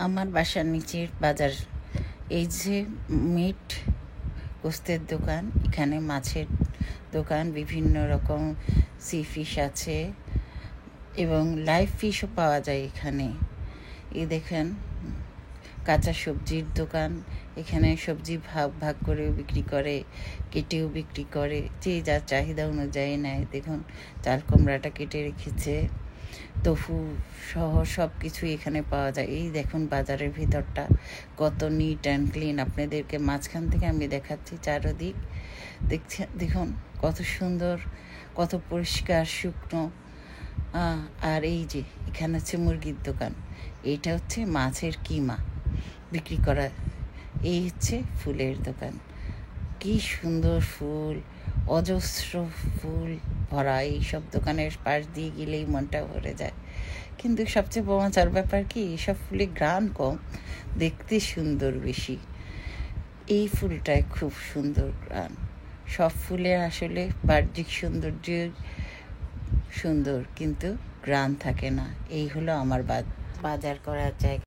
আমার বাসার নিচের বাজার, এই যে মিট গোস্তের দোকান, এখানে মাছের দোকান, বিভিন্ন রকম সি ফিশ আছে এবং লাইভ ফিশও পাওয়া যায় এখানে। এই দেখেন কাঁচা সবজির দোকান, এখানে সবজি ভাগ ভাগ করেও বিক্রি করে, কেটেও বিক্রি করে, যে যার চাহিদা অনুযায়ী নেয়। দেখুন চাল কুমড়াটা কেটে রেখেছে, টফু সহ সব কিছুই এখানে পাওয়া যায়। এই দেখুন বাজারের ভিতরটা কত নিট অ্যান্ড ক্লিন। আপনাদেরকে মাঝখান থেকে আমি দেখাচ্ছি চারদিক, দেখুন কত সুন্দর, কত পরিষ্কার শুকনো। আর এই যে এখানে হচ্ছে মুরগির দোকান, এইটা হচ্ছে মাছের কিমা বিক্রি করা। এই হচ্ছে ফুলের দোকান, কি সুন্দর ফুল, অজস্র ফুল ভরা। এইসব দোকানের পাশ দিয়ে গেলেই মনটা ভরে যায়। কিন্তু সবচেয়ে মজার ব্যাপার কি, এসব ফুলে ঘ্রাণ কম, দেখতে সুন্দর বেশি। এই ফুলটায় খুব সুন্দর ঘ্রাণ। সব ফুলের আসলে বাহ্যিক সৌন্দর্য সুন্দর, কিন্তু ঘ্রাণ থাকে না। এই হলো আমার বাজার করার জায়গা।